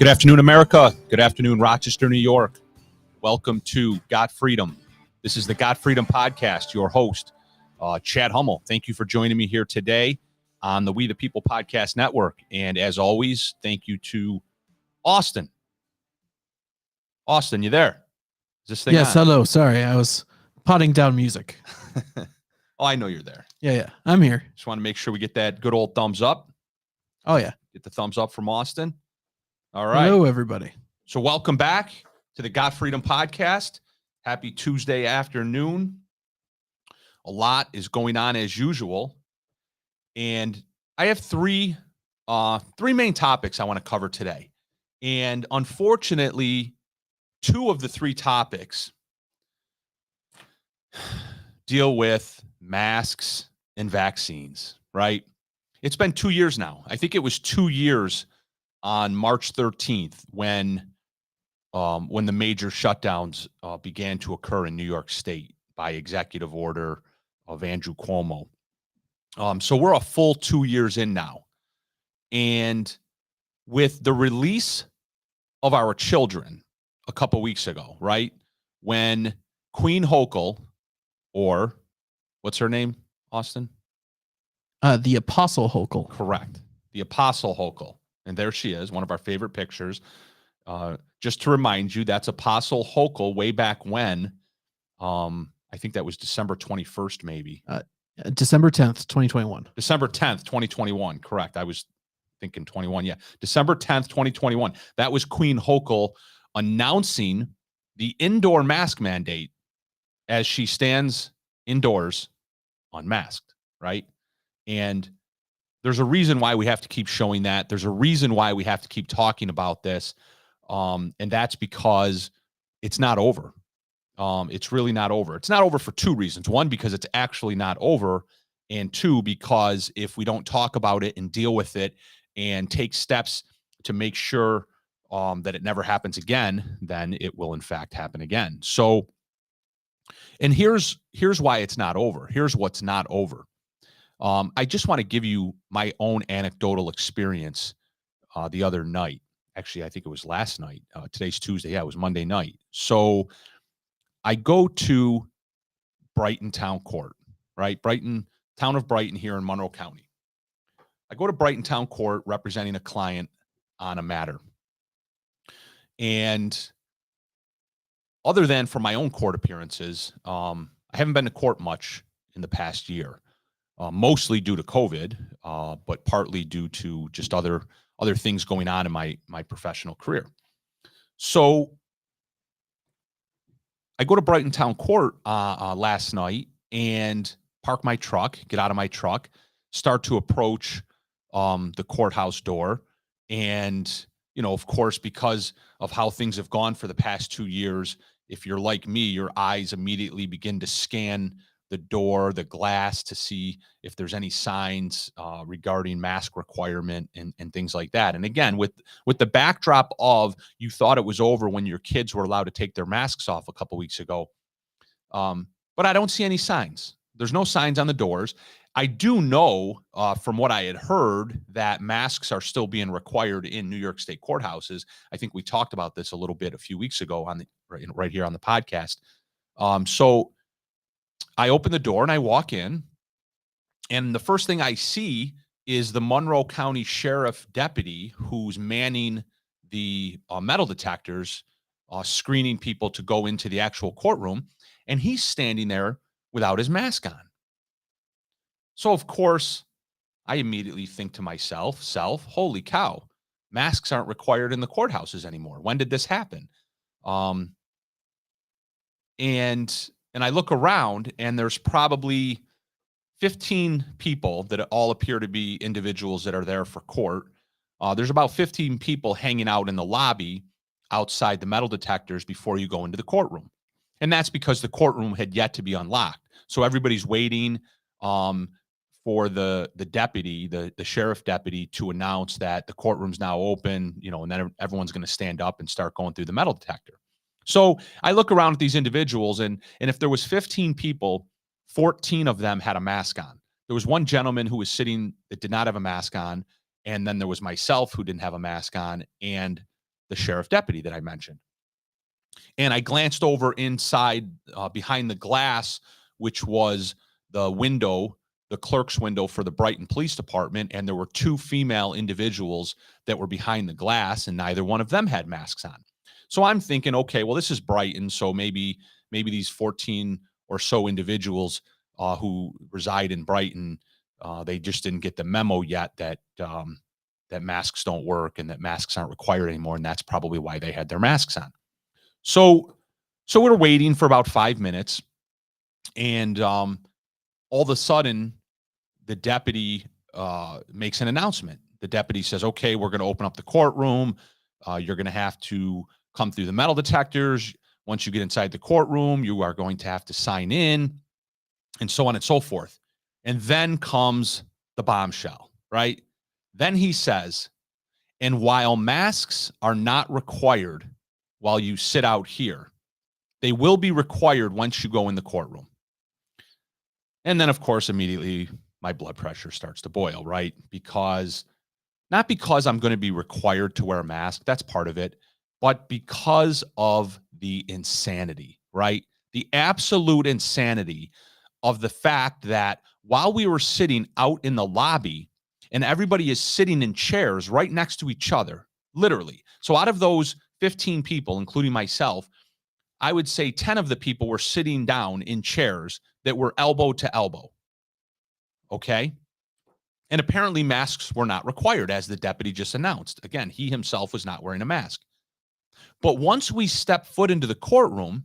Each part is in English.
Good afternoon, America. Good afternoon, Rochester, New York. Welcome to Got Freedom. This is the Got Freedom Podcast. Your host, Chad Hummel. Thank you for joining me here today on the We the People Podcast Network. And as always, thank you to Austin. Austin, you there? Is this thing Yes, on? hello. Sorry, I was potting down music. Oh, I know you're there. Yeah, I'm here. Just want to make sure we get that good old thumbs up. Oh, yeah. Get the thumbs up from Austin. All right. Hello, everybody. So welcome back to the Got Freedom Podcast. Happy Tuesday afternoon. A lot is going on as usual. And I have three main topics I want to cover today. And unfortunately, two of the three topics deal with masks and vaccines, right? It's been 2 years now. I think it was 2 years on March 13th when the major shutdowns began to occur in New York State by executive order of Andrew Cuomo. So we're a full 2 years in now. And with the release of our children a couple weeks ago, right, when Queen Hochul, or what's her name, Austin? The Apostle Hochul. Correct. The Apostle Hochul. And there she is, one of our favorite pictures. Just to remind you, that's Apostle Hochul way back when. I think that was December 21st, maybe. December 10th, 2021. December 10th, 2021. Correct. I was thinking 21. Yeah. December 10th, 2021. That was Queen Hochul announcing the indoor mask mandate as she stands indoors unmasked, right? And there's a reason why we have to keep showing that. There's a reason why we have to keep talking about this. And that's because it's not over. It's really not over. It's not over for two reasons. One, because it's actually not over. And two, because if we don't talk about it and deal with it and take steps to make sure that it never happens again, then it will in fact happen again. So, and here's why it's not over. Here's what's not over. I just want to give you my own anecdotal experience the other night. Actually, I think it was last night. Today's Tuesday. Yeah, it was Monday night. So I go to Brighton Town Court, right? Town of Brighton here in Monroe County. I go to Brighton Town Court representing a client on a matter. And other than for my own court appearances, I haven't been to court much in the past year. Mostly due to COVID, but partly due to just other things going on in my professional career. So I go to Brighton Town Court last night and park my truck, get out of my truck, start to approach the courthouse door. And, you know, of course, because of how things have gone for the past 2 years, if you're like me, your eyes immediately begin to scan the door, the glass, to see if there's any signs regarding mask requirement and things like that. And again, with the backdrop of you thought it was over when your kids were allowed to take their masks off a couple weeks ago. But I don't see any signs. There's no signs on the doors. I do know from what I had heard that masks are still being required in New York State courthouses. I think we talked about this a little bit a few weeks ago on right here on the podcast. So I open the door and I walk in, and the first thing I see is the Monroe County Sheriff deputy who's manning the metal detectors, screening people to go into the actual courtroom, and he's standing there without his mask on. So, of course, I immediately think to myself, holy cow, masks aren't required in the courthouses anymore. When did this happen? And I look around, and there's probably 15 people that all appear to be individuals that are there for court. There's about 15 people hanging out in the lobby outside the metal detectors before you go into the courtroom. And that's because the courtroom had yet to be unlocked. So everybody's waiting for the deputy, the sheriff deputy, to announce that the courtroom's now open, you know, and then everyone's going to stand up and start going through the metal detector. So I look around at these individuals, and if there was 15 people, 14 of them had a mask on. There was one gentleman who was sitting that did not have a mask on, and then there was myself who didn't have a mask on, and the sheriff deputy that I mentioned. And I glanced over inside behind the glass, which was the window, the clerk's window for the Brighton Police Department. And there were two female individuals that were behind the glass, and neither one of them had masks on. So I'm thinking, okay, well, this is Brighton. So maybe these 14 or so individuals who reside in Brighton, they just didn't get the memo yet that that masks don't work and that masks aren't required anymore. And that's probably why they had their masks on. So we're waiting for about 5 minutes, and all of a sudden, the deputy makes an announcement. The deputy says, "Okay, we're going to open up the courtroom. You're going to have to come through the metal detectors. Once you get inside the courtroom, you are going to have to sign in," and so on and so forth. And then comes the bombshell, right? Then he says, "And while masks are not required while you sit out here, they will be required once you go in the courtroom." And then, of course, immediately my blood pressure starts to boil, right? Not because I'm going to be required to wear a mask, that's part of it, but because of the insanity, right? The absolute insanity of the fact that while we were sitting out in the lobby and everybody is sitting in chairs right next to each other, literally. So out of those 15 people, including myself, I would say 10 of the people were sitting down in chairs that were elbow to elbow. Okay. And apparently masks were not required, as the deputy just announced. Again, he himself was not wearing a mask. But once we step foot into the courtroom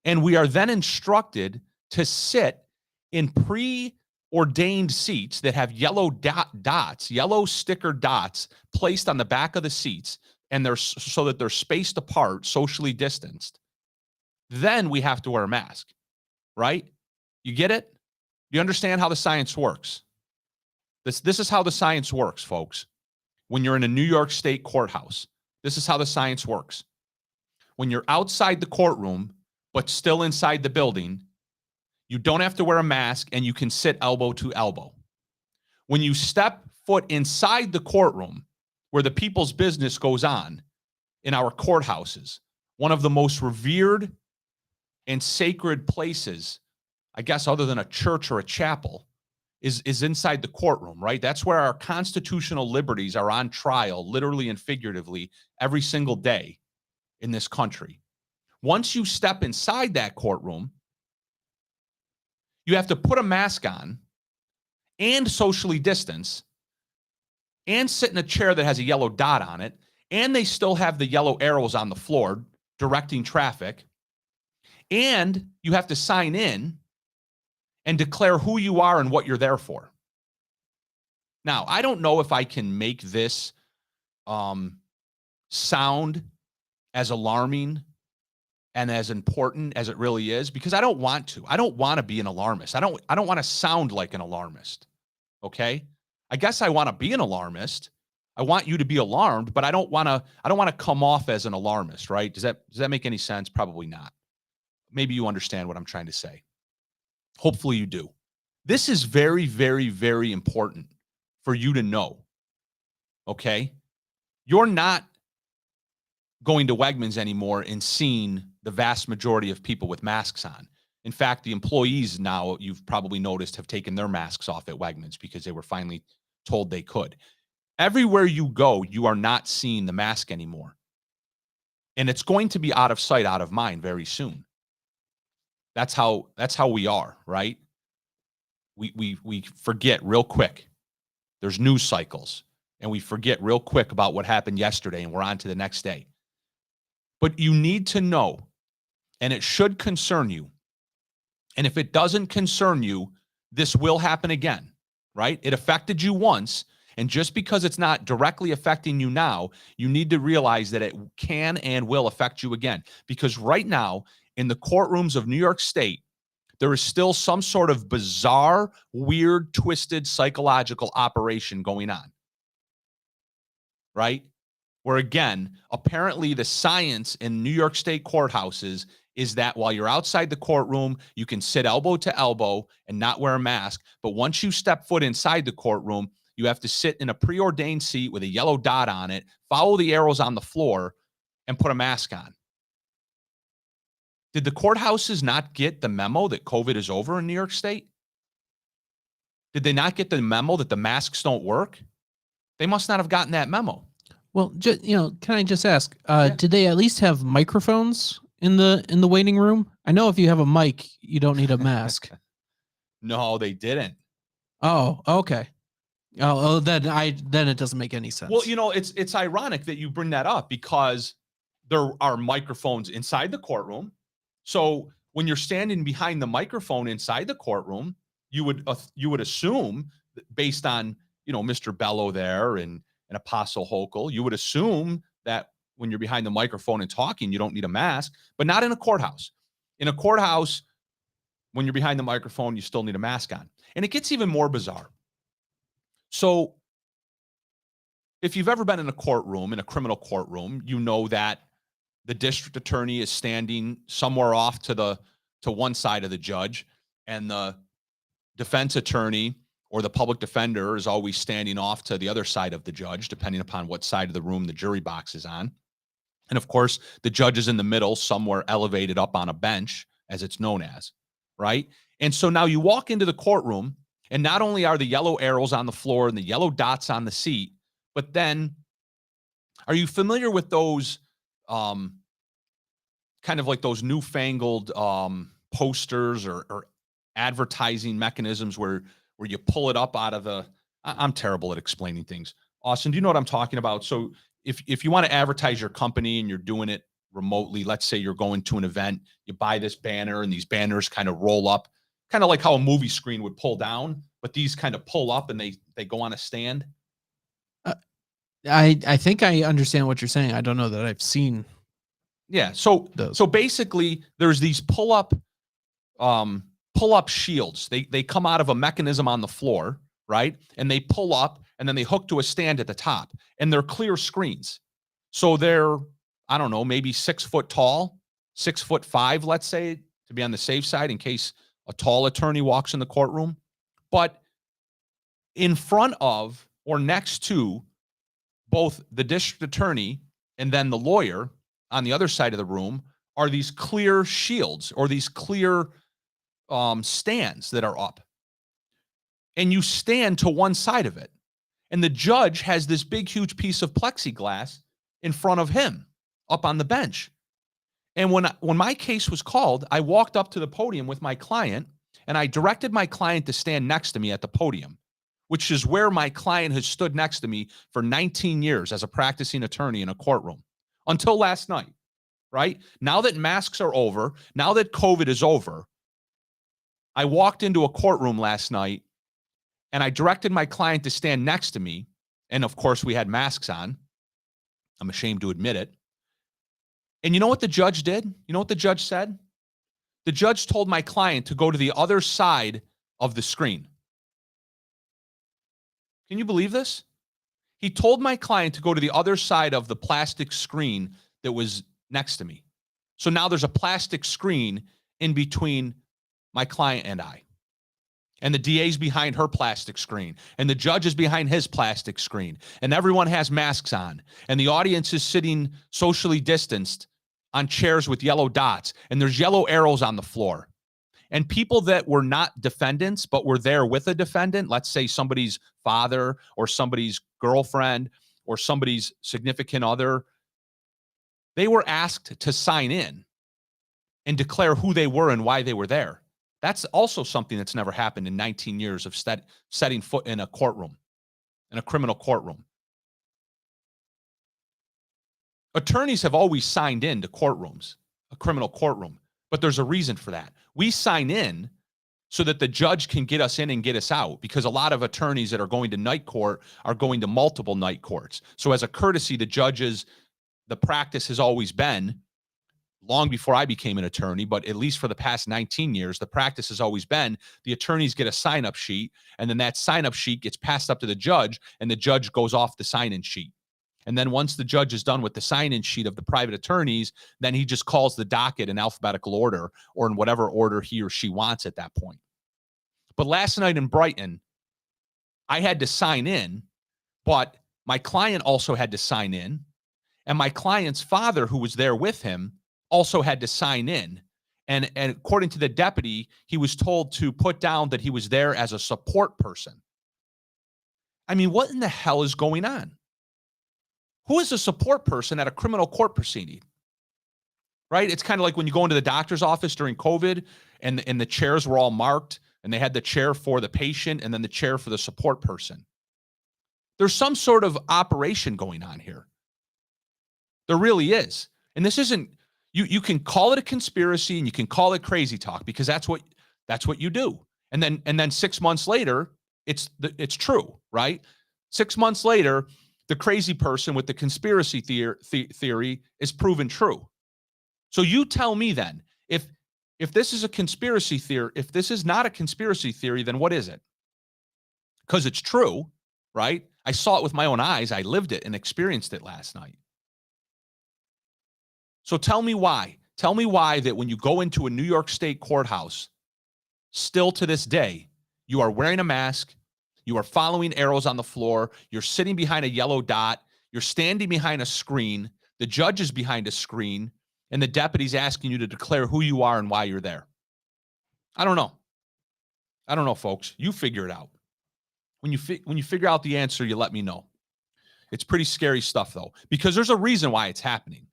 and we are then instructed to sit in preordained seats that have yellow dots, yellow sticker dots placed on the back of the seats, and they're so that they're spaced apart, socially distanced, then we have to wear a mask, right? You get it? You understand how the science works? This is how the science works, folks. When you're in a New York State courthouse, this is how the science works. When you're outside the courtroom, but still inside the building, you don't have to wear a mask and you can sit elbow to elbow. When you step foot inside the courtroom, where the people's business goes on in our courthouses, one of the most revered and sacred places, I guess, other than a church or a chapel, is inside the courtroom, right? That's where our constitutional liberties are on trial, literally and figuratively, every single day in this country. Once you step inside that courtroom, you have to put a mask on and socially distance and sit in a chair that has a yellow dot on it, and they still have the yellow arrows on the floor directing traffic, and you have to sign in and declare who you are and what you're there for. Now, I don't know if I can make this sound as alarming and as important as it really is, because I don't want to. I don't want to be an alarmist. I don't want to sound like an alarmist. Okay? I guess I want to be an alarmist. I want you to be alarmed, but I don't want to come off as an alarmist, right? Does that make any sense? Probably not. Maybe you understand what I'm trying to say. Hopefully you do. This is very, very, very important for you to know. Okay? You're not going to Wegmans anymore and seeing the vast majority of people with masks on. In fact, the employees now, you've probably noticed, have taken their masks off at Wegmans because they were finally told they could. Everywhere you go, you are not seeing the mask anymore. And it's going to be out of sight, out of mind very soon. That's how we are, right? We forget real quick. There's news cycles, and we forget real quick about what happened yesterday, and we're on to the next day. But you need to know, and it should concern you. And if it doesn't concern you, this will happen again, right? It affected you once, and just because it's not directly affecting you now, you need to realize that it can and will affect you again. Because right now, in the courtrooms of New York State, there is still some sort of bizarre, weird, twisted psychological operation going on, right? Where, again, apparently the science in New York State courthouses is that while you're outside the courtroom, you can sit elbow to elbow and not wear a mask. But once you step foot inside the courtroom, you have to sit in a preordained seat with a yellow dot on it, follow the arrows on the floor, and put a mask on. Did the courthouses not get the memo that COVID is over in New York State? Did they not get the memo that the masks don't work? They must not have gotten that memo. Well, can I just ask? Yeah. Did they at least have microphones in the waiting room? I know if you have a mic, you don't need a mask. No, they didn't. Oh, okay. Then it doesn't make any sense. Well, it's ironic that you bring that up because there are microphones inside the courtroom. So when you're standing behind the microphone inside the courtroom, you would assume, based on Mr. Bello there and Apostle Hochul, you would assume that when you're behind the microphone and talking, you don't need a mask, but not in a courthouse. In a courthouse, when you're behind the microphone, you still need a mask on. And it gets even more bizarre. So if you've ever been in a courtroom, in a criminal courtroom, you know that the district attorney is standing somewhere off to one side of the judge, and the defense attorney or the public defender is always standing off to the other side of the judge, depending upon what side of the room the jury box is on. And of course, the judge is in the middle, somewhere elevated up on a bench, as it's known as, right? And so now you walk into the courtroom, and not only are the yellow arrows on the floor and the yellow dots on the seat, but then, are you familiar with those kind of like those newfangled posters or advertising mechanisms where you pull it up out of the, I'm terrible at explaining things. Austin, do you know what I'm talking about? So if you want to advertise your company and you're doing it remotely, let's say you're going to an event, you buy this banner and these banners kind of roll up, kind of like how a movie screen would pull down, but these kind of pull up and they go on a stand. I think I understand what you're saying. I don't know that I've seen. Yeah. So those. So basically there's these pull up shields. They come out of a mechanism on the floor, right? And they pull up and then they hook to a stand at the top, and they're clear screens. So they're, I don't know, maybe 6 foot tall, 6'5", let's say, to be on the safe side in case a tall attorney walks in the courtroom. But in front of or next to both the district attorney and then the lawyer on the other side of the room are these clear shields or these clear stands that are up. And you stand to one side of it. And the judge has this big, huge piece of plexiglass in front of him up on the bench. And when my case was called, I walked up to the podium with my client, and I directed my client to stand next to me at the podium, which is where my client has stood next to me for 19 years as a practicing attorney in a courtroom until last night, right? Now that masks are over, now that COVID is over, I walked into a courtroom last night and I directed my client to stand next to me. And of course, we had masks on. I'm ashamed to admit it. And you know what the judge did? You know what the judge said? The judge told my client to go to the other side of the screen. Can you believe this? He told my client to go to the other side of the plastic screen that was next to me. So now there's a plastic screen in between my client and I. And the DA's behind her plastic screen. And the judge is behind his plastic screen. And everyone has masks on. And the audience is sitting socially distanced on chairs with yellow dots. And there's yellow arrows on the floor. And people that were not defendants, but were there with a defendant, let's say somebody's father or somebody's girlfriend or somebody's significant other, they were asked to sign in and declare who they were and why they were there. That's also something that's never happened in 19 years of setting foot in a courtroom, in a criminal courtroom. Attorneys have always signed in to courtrooms, a criminal courtroom, but there's a reason for that. We sign in so that the judge can get us in and get us out, because a lot of attorneys that are going to night court are going to multiple night courts. So as a courtesy, the practice has always been, long before I became an attorney, but at least for the past 19 years, the practice has always been the attorneys get a sign-up sheet, and then that sign-up sheet gets passed up to the judge, and the judge goes off the sign-in sheet. And then once the judge is done with the sign-in sheet of the private attorneys, then he just calls the docket in alphabetical order or in whatever order he or she wants at that point. But last night in Brighton, I had to sign in, but my client also had to sign in. And my client's father, who was there with him, also had to sign in. And according to the deputy, he was told to put down that he was there as a support person. I mean, what in the hell is going on? Who is a support person at a criminal court proceeding? Right? It's kind of like when you go into the doctor's office during COVID and the chairs were all marked and they had the chair for the patient and then the chair for the support person. There's some sort of operation going on here. There really is. And this isn't, you can call it a conspiracy and you can call it crazy talk because that's what you do. And then 6 months later, it's true, right? 6 months later, the crazy person with the conspiracy theory is proven true. So you tell me then, if this is a conspiracy theory, if this is not a conspiracy theory, then what is it? Because it's true, right? I saw it with my own eyes. I lived it and experienced it last night. So tell me why. Tell me why that when you go into a New York State courthouse, still to this day, you are wearing a mask, you are following arrows on the floor, you're sitting behind a yellow dot, you're standing behind a screen, the judge is behind a screen, and the deputy's asking you to declare who you are and why you're there. I don't know. I don't know, folks. You figure it out. When you figure out the answer, you let me know. It's pretty scary stuff, though, because there's a reason why it's happening.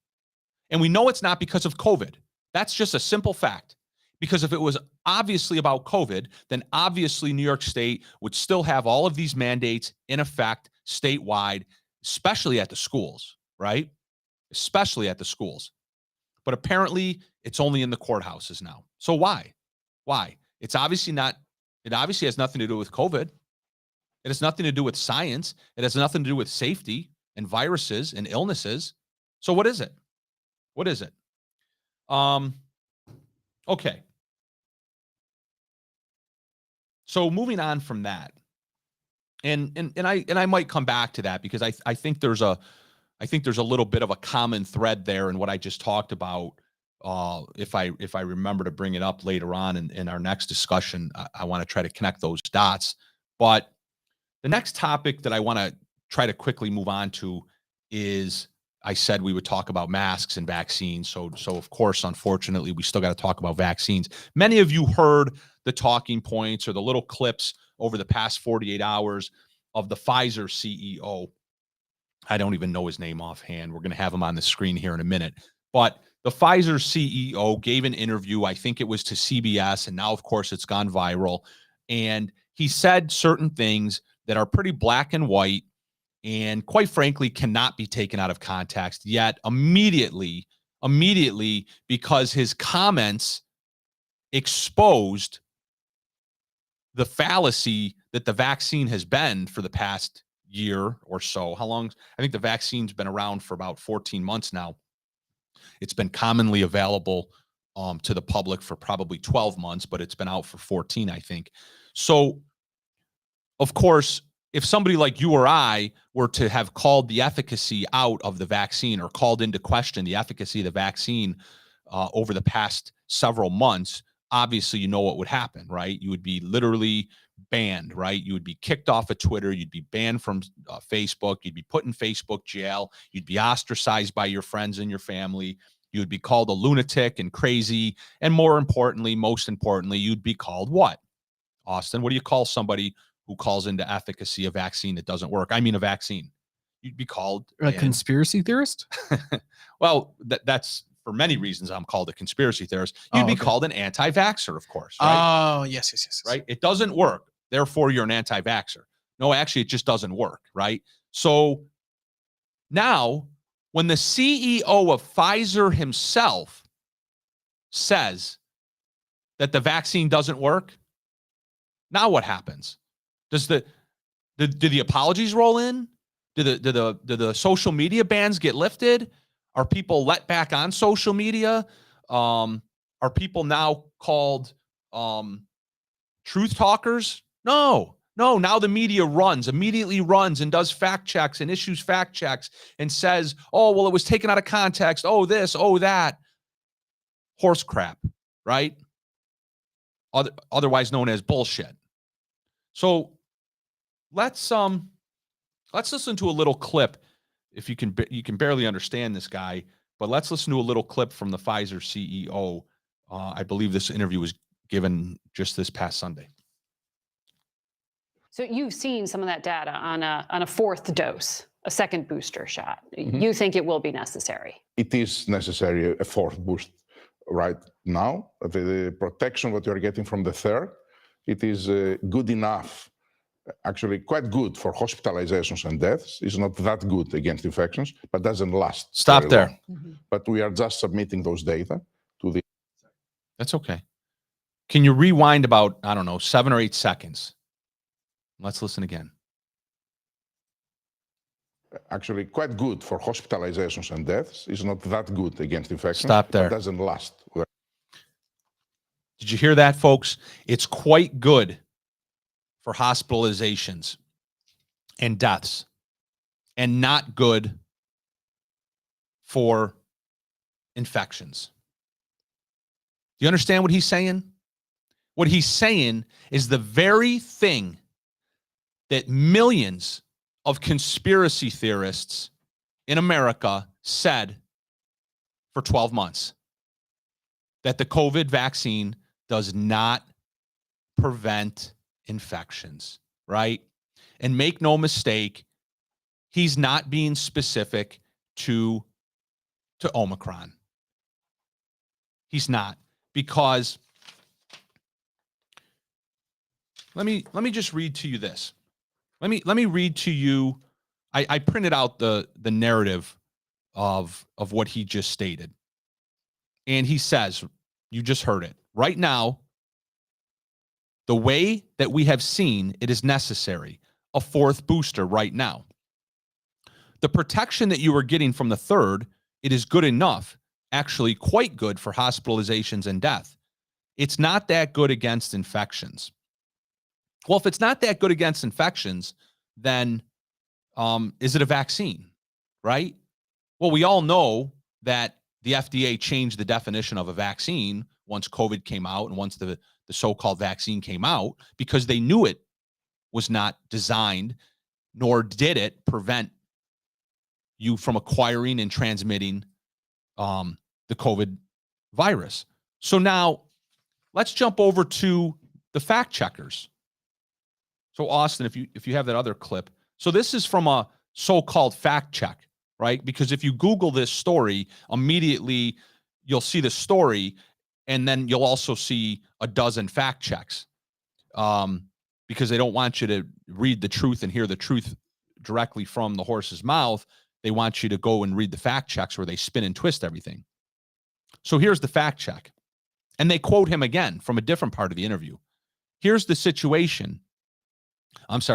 And we know it's not because of COVID. That's just a simple fact. Because if it was obviously about COVID, then obviously New York State would still have all of these mandates in effect statewide, especially at the schools, right? Especially at the schools. But apparently it's only in the courthouses now. So why? Why? It obviously has nothing to do with COVID. It has nothing to do with science. It has nothing to do with safety and viruses and illnesses. So what is it? What is it? Okay. So moving on from that, and I might come back to that because I think there's a little bit of a common thread there in what I just talked about. If I remember to bring it up later on in our next discussion, I want to try to connect those dots. But the next topic that I want to try to quickly move on to is, I said we would talk about masks and vaccines. So of course, unfortunately, we still got to talk about vaccines. Many of you heard the talking points or the little clips over the past 48 hours of the Pfizer CEO. I don't even know his name offhand. We're going to have him on the screen here in a minute. But the Pfizer CEO gave an interview, I think it was to CBS, and now, of course, it's gone viral. And he said certain things that are pretty black and white and quite frankly cannot be taken out of context, yet immediately, because his comments exposed the fallacy that the vaccine has been for the past year or so. How long? I think the vaccine's been around for about 14 months now. It's been commonly available to the public for probably 12 months, but it's been out for 14, I think. So, of course, if somebody like you or I were to have called the efficacy out of the vaccine or called into question the efficacy of the vaccine over the past several months, obviously you know what would happen, right? You would be literally banned, right? You would be kicked off of Twitter. You'd be banned from Facebook. You'd be put in Facebook jail. You'd be ostracized by your friends and your family. You would be called a lunatic and crazy. And most importantly, you'd be called what? Austin, what do you call somebody who calls into efficacy a vaccine that doesn't work? I mean, a vaccine. You'd be called a conspiracy theorist. Well, that's for many reasons. I'm called a conspiracy theorist. You'd be called an anti-vaxxer, of course. Right? Oh, yes. Right. It doesn't work. Therefore, you're an anti-vaxxer. No, actually, it just doesn't work. Right. So now, when the CEO of Pfizer himself says that the vaccine doesn't work, now what happens? Do the apologies roll in? Do the social media bans get lifted? Are people let back on social media? Are people now called truth talkers? No. Now the media immediately runs and does fact checks and issues fact checks and says, oh, well, it was taken out of context. Oh, this, oh, that. Horse crap, right? Otherwise known as bullshit. So let's listen to a little clip. if you can barely understand this guy, but let's listen to a little clip from the Pfizer CEO. I believe this interview was given just this past Sunday. So you've seen some of that data on a fourth dose, a second booster shot. You think it will be necessary? It is necessary, a fourth boost right now. The protection that you're getting from the third, it is good enough, actually quite good for hospitalizations and deaths. It's not that good against infections, but doesn't last. Stop very there. long. But we are just submitting those data to the. That's okay. Can you rewind about, I don't know, 7 or 8 seconds? Let's listen again. Actually quite good for hospitalizations and deaths. It's not that good against infections. Stop there. But doesn't last. Did you hear that, folks? It's quite good for hospitalizations and deaths, and not good for infections. Do you understand what he's saying? What he's saying is the very thing that millions of conspiracy theorists in America said for 12 months, that the COVID vaccine does not prevent infections, right? And make no mistake, he's not being specific to Omicron. He's not, because let me just read to you this. Let me read to you. I printed out the narrative of what he just stated. And he says, you just heard it. Right now, the way that we have seen, it is necessary, a fourth booster right now. The protection that you are getting from the third, it is good enough, actually quite good for hospitalizations and death. It's not that good against infections. Well, if it's not that good against infections, then is it a vaccine, right? Well, we all know that the FDA changed the definition of a vaccine once COVID came out and once the so-called vaccine came out, because they knew it was not designed, nor did it prevent you from acquiring and transmitting the COVID virus. So now let's jump over to the fact checkers. So Austin, if you have that other clip. So this is from a so-called fact check, right? Because if you Google this story, immediately you'll see the story, and then you'll also see a dozen fact checks, because they don't want you to read the truth and hear the truth directly from the horse's mouth. They want you to go and read the fact checks where they spin and twist everything. So here's the fact check. And they quote him again from a different part of the interview. Here's the situation.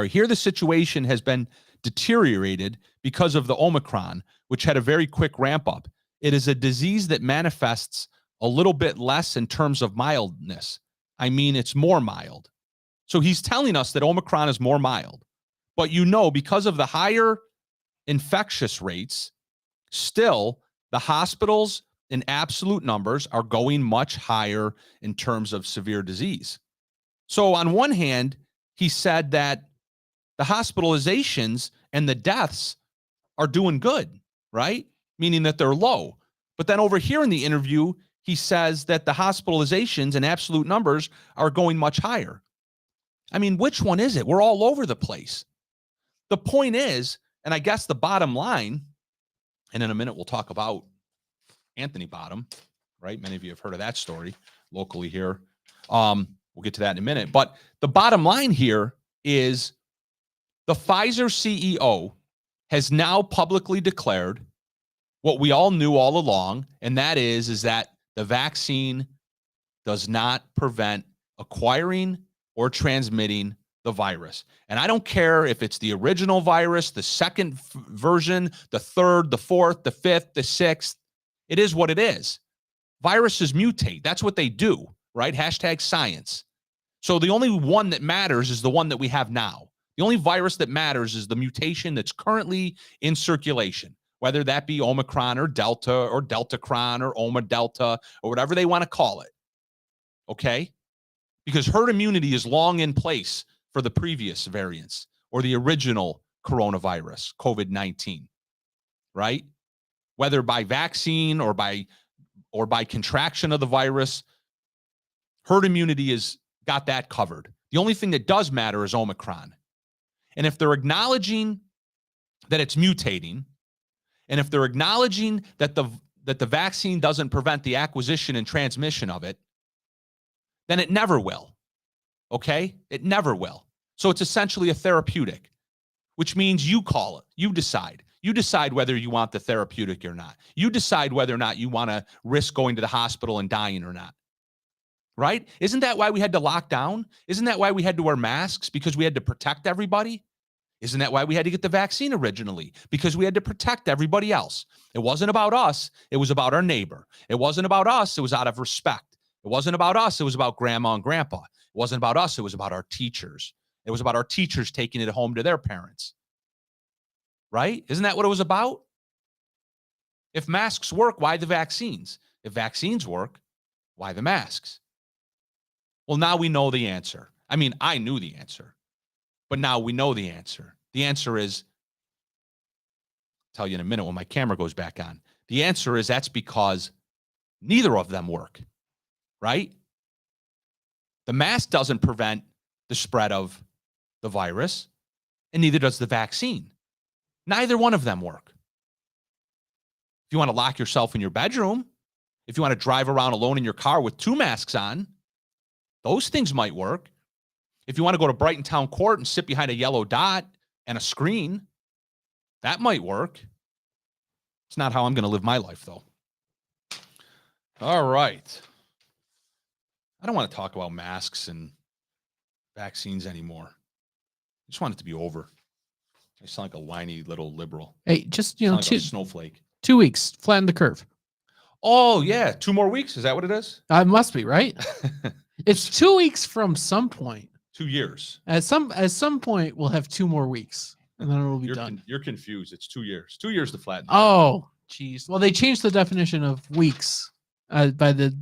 Here the situation has been deteriorated because of the Omicron, which had a very quick ramp up. It is a disease that manifests a little bit less in terms of mildness. I mean, it's more mild. So he's telling us that Omicron is more mild. But because of the higher infectious rates, still the hospitals in absolute numbers are going much higher in terms of severe disease. So on one hand, he said that the hospitalizations and the deaths are doing good, right? Meaning that they're low. But then over here in the interview, he says that the hospitalizations in absolute numbers are going much higher. I mean, which one is it? We're all over the place. The point is, and I guess the bottom line, and in a minute we'll talk about Anthony Bottom, right? Many of you have heard of that story locally here. We'll get to that in a minute. But the bottom line here is the Pfizer CEO has now publicly declared what we all knew all along, and that is that the vaccine does not prevent acquiring or transmitting the virus. And I don't care if it's the original virus, the second version, the third, the fourth, the fifth, the sixth. It is what it is. Viruses mutate. That's what they do, right? Hashtag science. So the only one that matters is the one that we have now. The only virus that matters is the mutation that's currently in circulation, whether that be Omicron or Delta or Deltacron or Oma Delta or whatever they want to call it. Okay? Because herd immunity is long in place for the previous variants or the original coronavirus, COVID-19. right? Whether by vaccine or by contraction of the virus, herd immunity is got that covered. The only thing that does matter is Omicron. And if they're acknowledging that it's mutating, and if they're acknowledging that the vaccine doesn't prevent the acquisition and transmission of it, then it never will. Okay? It never will. So it's essentially a therapeutic, which means you call it. You decide. You decide whether you want the therapeutic or not. You decide whether or not you want to risk going to the hospital and dying or not. Right? Isn't that why we had to lock down? Isn't that why we had to wear masks? Because we had to protect everybody? Isn't that why we had to get the vaccine originally? Because we had to protect everybody else. It wasn't about us. It was about our neighbor. It wasn't about us. It was out of respect. It wasn't about us. It was about grandma and grandpa. It wasn't about us. It was about our teachers. It was about our teachers taking it home to their parents. Right? Isn't that what it was about? If masks work, why the vaccines? If vaccines work, why the masks? Well, now we know the answer. I mean, I knew the answer, but now we know the answer. The answer is, I'll tell you in a minute when my camera goes back on. The answer is that's because neither of them work, right? The mask doesn't prevent the spread of the virus, and neither does the vaccine. Neither one of them work. If you want to lock yourself in your bedroom, if you want to drive around alone in your car with 2 masks on, those things might work. If you want to go to Brighton Town Court and sit behind a yellow dot and a screen, that might work. It's not how I'm going to live my life, though. All right. I don't want to talk about masks and vaccines anymore. I just want it to be over. I sound like a whiny little liberal. Hey, just, Sound like a 2 snowflake. weeks, flatten the curve. Oh, yeah. 2 more weeks. Is that what it is? It must be, right? It's 2 weeks from some point. 2 years. At some point, we'll have 2 more weeks, and then it will be done. You're confused. It's 2 years. 2 years to flatten. Oh, geez. Well, they changed the definition of weeks by the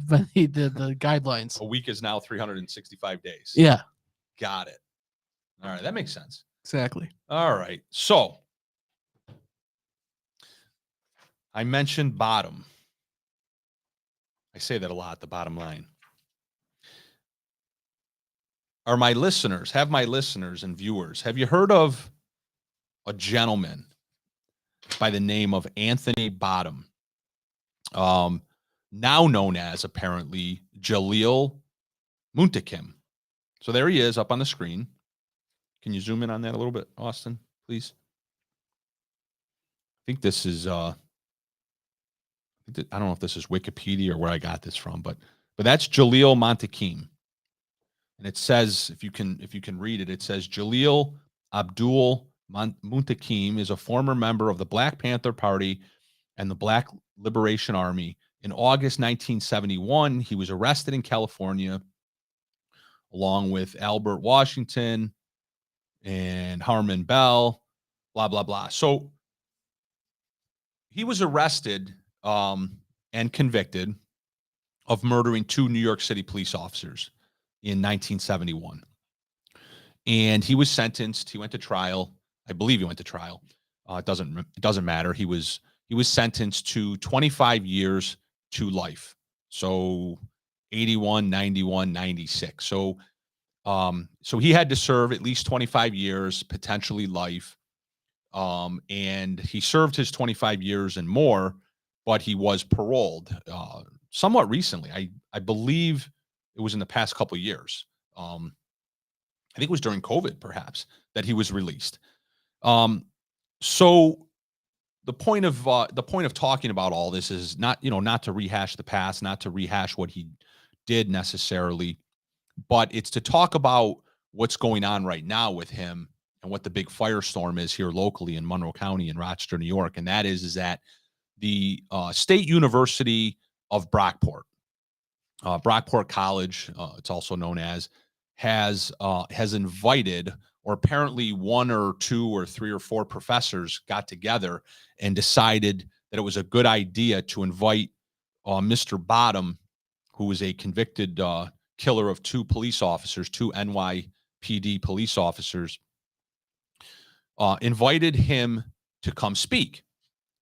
guidelines. A week is now 365 days. Yeah, Got it. All right. That makes sense. exactly. All right. So I mentioned bottom. I say that a lot, the bottom line. Have my listeners and viewers, have you heard of a gentleman by the name of Anthony Bottom? Now known as, apparently, Jalil Muntakim. So there he is up on the screen. Can you zoom in on that a little bit, Austin, please? I think this is I don't know if this is Wikipedia or where I got this from, but that's Jalil Muntakim. And it says, if you can read it, it says Jalil Abdul Muntakim is a former member of the Black Panther Party and the Black Liberation Army. In August 1971, he was arrested in California along with Albert Washington and Harmon Bell, blah, blah, blah. So he was arrested and convicted of murdering 2 New York City police officers in 1971. And he was sentenced. He went to trial. I believe he went to trial. It doesn't matter. He was sentenced to 25 years to life. So 81, 91, 96. So he had to serve at least 25 years, potentially life. And he served his 25 years and more, but he was paroled somewhat recently. I believe it was in the past couple of years. I think it was during COVID, perhaps, that he was released. So the point of talking about all this is not to rehash the past, not to rehash what he did necessarily, but it's to talk about what's going on right now with him and what the big firestorm is here locally in Monroe County in Rochester, New York. And that is that the State University of Brockport, Brockport College, it's also known as, has invited, or apparently 1 or 2 or 3 or 4 professors got together and decided that it was a good idea to invite Mr. Bottom, who was a convicted killer of 2 police officers, 2 NYPD police officers, invited him to come speak.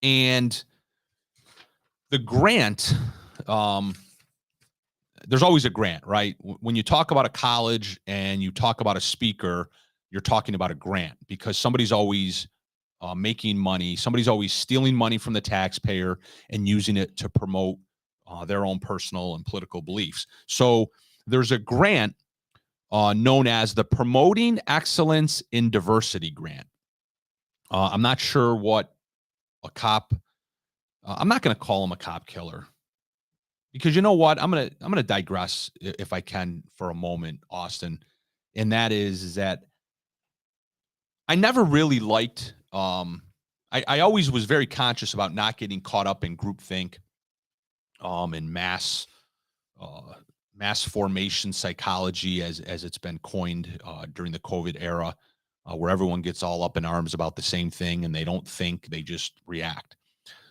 And the grant, there's always a grant, right? When you talk about a college and you talk about a speaker, you're talking about a grant because somebody's always making money. Somebody's always stealing money from the taxpayer and using it to promote their own personal and political beliefs. So there's a grant known as the Promoting Excellence in Diversity Grant. I'm not sure what a cop. I'm not going to call him a cop killer because you know what? I'm gonna digress if I can for a moment, Austin, and that is that I never really liked. I always was very conscious about not getting caught up in groupthink, and mass formation psychology, as it's been coined during the COVID era, where everyone gets all up in arms about the same thing and they don't think, they just react.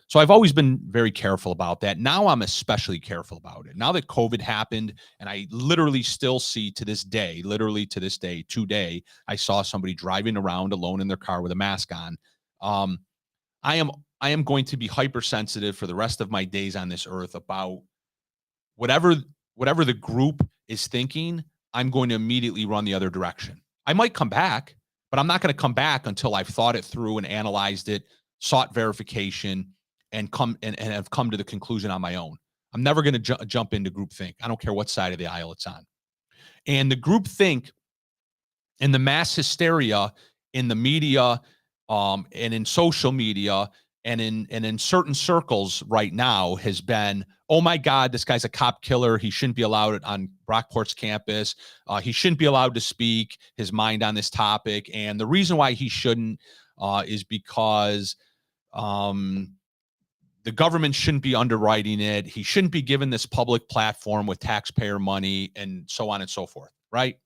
So I've always been very careful about that. Now I'm especially careful about it. Now that COVID happened, and I literally still see to this day, today, I saw somebody driving around alone in their car with a mask on. I am going to be hypersensitive for the rest of my days on this earth about whatever the group is thinking. I'm going to immediately run the other direction. I might come back, but I'm not going to come back until I've thought it through and analyzed it, sought verification, and have come to the conclusion on my own. I'm never going to jump into groupthink. I don't care what side of the aisle it's on. And the groupthink and the mass hysteria in the media, and in social media, and in certain circles right now has been, oh my God, this guy's a cop killer. He shouldn't be allowed on Brockport's campus. He shouldn't be allowed to speak his mind on this topic. And the reason why he shouldn't is because the government shouldn't be underwriting it. He shouldn't be given this public platform with taxpayer money, and so on and so forth, right?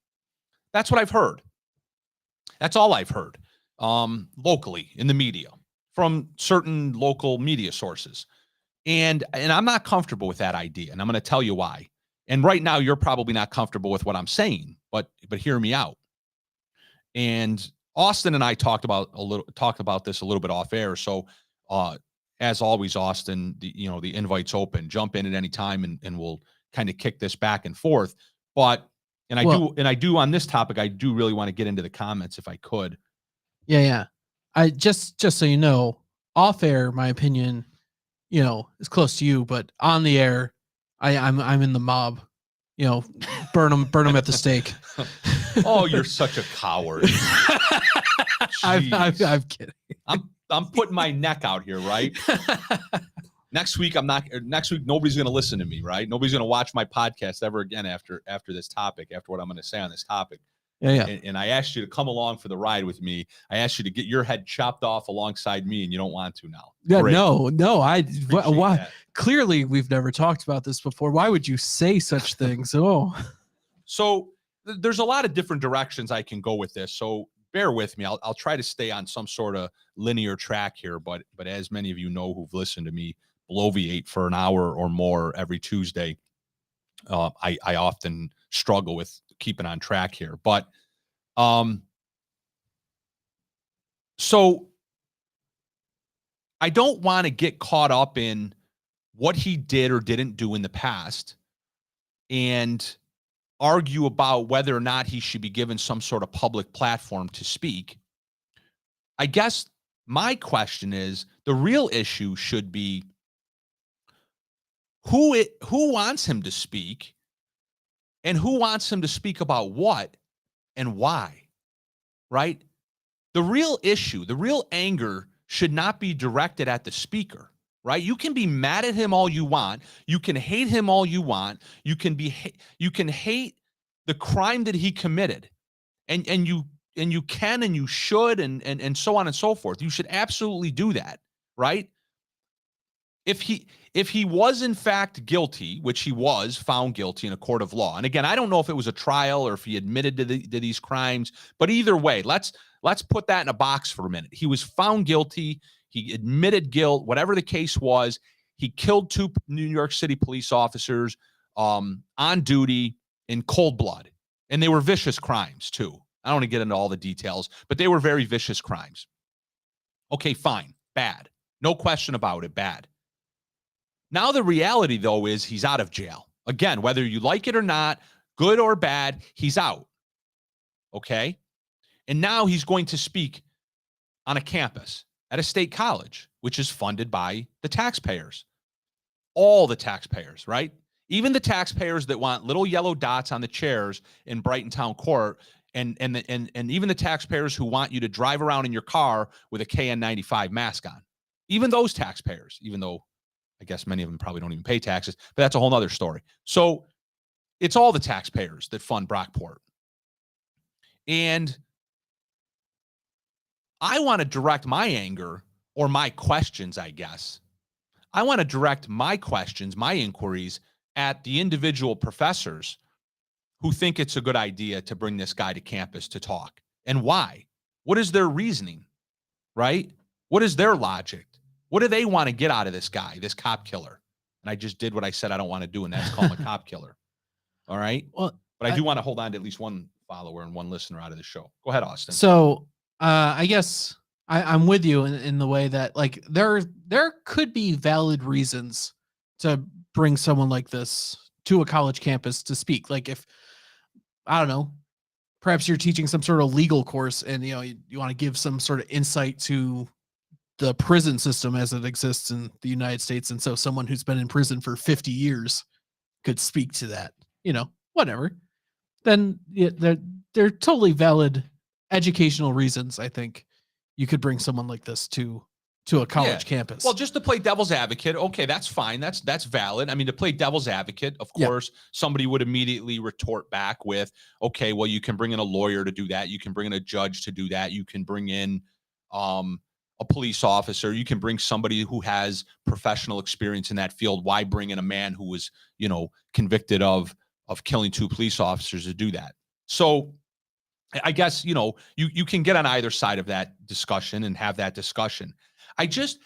That's what I've heard. That's all I've heard locally in the media from certain local media sources. And I'm not comfortable with that idea, and I'm going to tell you why. And right now you're probably not comfortable with what I'm saying, but hear me out. And Austin and I talked about this a little bit off air. So as always, Austin, the invite's open. Jump in at any time, and we'll kind of kick this back and forth. But I do on this topic, I do really want to get into the comments if I could. Yeah. I just so you know, off air, my opinion, is close to you, but on the air, I'm in the mob. Burn them at the stake. Oh, you're such a coward. I'm kidding. I'm putting my neck out here, right? Next week, nobody's going to listen to me, right? Nobody's going to watch my podcast ever again after this topic, after what I'm going to say on this topic. Yeah. And I asked you to come along for the ride with me. I asked you to get your head chopped off alongside me, and you don't want to now. Yeah, Great. no. Why? That. Clearly, we've never talked about this before. Why would you say such things? Oh, so there's a lot of different directions I can go with this. So bear with me. I'll try to stay on some sort of linear track here. But as many of you know who've listened to me bloviate for an hour or more every Tuesday, I often struggle with keeping on track here. But so I don't want to get caught up in what he did or didn't do in the past and argue about whether or not he should be given some sort of public platform to speak. I guess my question is, the real issue should be who wants him to speak, and who wants him to speak about what and why, right? The real issue, the real anger should not be directed at the speaker, right? You can be mad at him all you want. You can hate him all you want. You can hate the crime that he committed, and you can and you should and so on and so forth. You should absolutely do that, right? If he was in fact guilty, which he was found guilty in a court of law, and again, I don't know if it was a trial or if he admitted to these crimes, but either way, let's put that in a box for a minute. He was found guilty. He admitted guilt. Whatever the case was, he killed 2 New York City police officers on duty in cold blood, and they were vicious crimes too. I don't want to get into all the details, but they were very vicious crimes. Okay, fine, bad. No question about it, bad. Now the reality, though, is he's out of jail. Again, whether you like it or not, good or bad, he's out. Okay? And now he's going to speak on a campus at a state college, which is funded by the taxpayers. All the taxpayers, right? Even the taxpayers that want little yellow dots on the chairs in Brighton Town Court, and even the taxpayers who want you to drive around in your car with a KN95 mask on. Even those taxpayers, even though I guess many of them probably don't even pay taxes, but that's a whole nother story. So it's all the taxpayers that fund Brockport. And I want to direct my anger, or my questions, I guess. I want to direct my questions, my inquiries at the individual professors who think it's a good idea to bring this guy to campus to talk. And why? What is their reasoning, right? What is their logic? What do they want to get out of this guy, this cop killer? And I just did what I said I don't want to do, and that's call him a cop killer. All right? Well, but I do want to hold on to at least one follower and one listener out of the show. Go ahead, Austin. So I guess I'm with you in the way that, like, there could be valid reasons to bring someone like this to a college campus to speak. Like, if, I don't know, perhaps you're teaching some sort of legal course and you want to give some sort of insight to the prison system as it exists in the United States, and so someone who's been in prison for 50 years could speak to that, whatever. Then they're totally valid educational reasons. I think you could bring someone like this to a college campus. Well, just to play devil's advocate, okay, that's fine. That's valid. I mean, to play devil's advocate, of course, somebody would immediately retort back with, okay, well, you can bring in a lawyer to do that. You can bring in a judge to do that. You can bring in a police officer. You can bring somebody who has professional experience in that field. Why bring in a man who was, convicted of killing 2 police officers to do that? So I guess, you can get on either side of that discussion and have that discussion. I just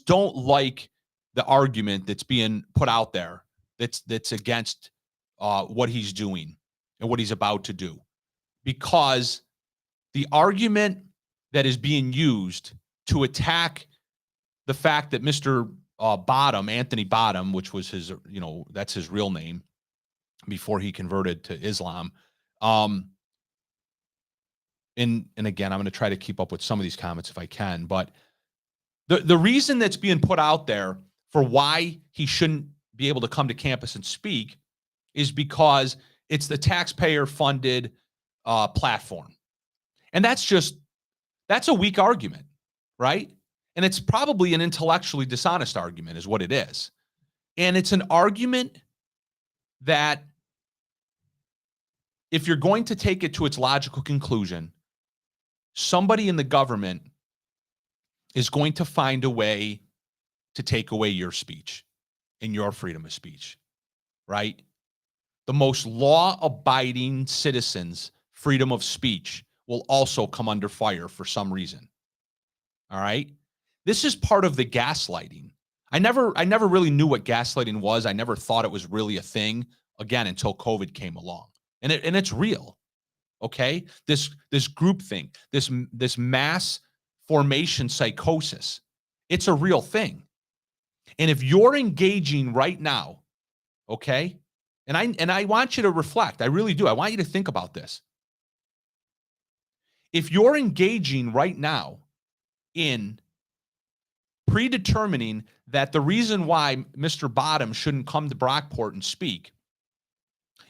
don't like the argument that's being put out there that's against what he's doing and what he's about to do, because the argument that is being used to attack the fact that Mr. Bottom, Anthony Bottom, which was his, that's his real name before he converted to Islam. And again, I'm going to try to keep up with some of these comments if I can, but the reason that's being put out there for why he shouldn't be able to come to campus and speak is because it's the taxpayer funded platform. And that's a weak argument, right? And it's probably an intellectually dishonest argument is what it is. And it's an argument that, if you're going to take it to its logical conclusion, somebody in the government is going to find a way to take away your speech and your freedom of speech, right? The most law-abiding citizens' freedom of speech will also come under fire for some reason. All right? This is part of the gaslighting. I never really knew what gaslighting was. I never thought it was really a thing, again, until COVID came along. And it's real. Okay? This group thing, this mass formation psychosis, it's a real thing. And if you're engaging right now, okay? And I want you to reflect. I really do. I want you to think about this. If you're engaging right now in predetermining that the reason why Mr. Bottom shouldn't come to Brockport and speak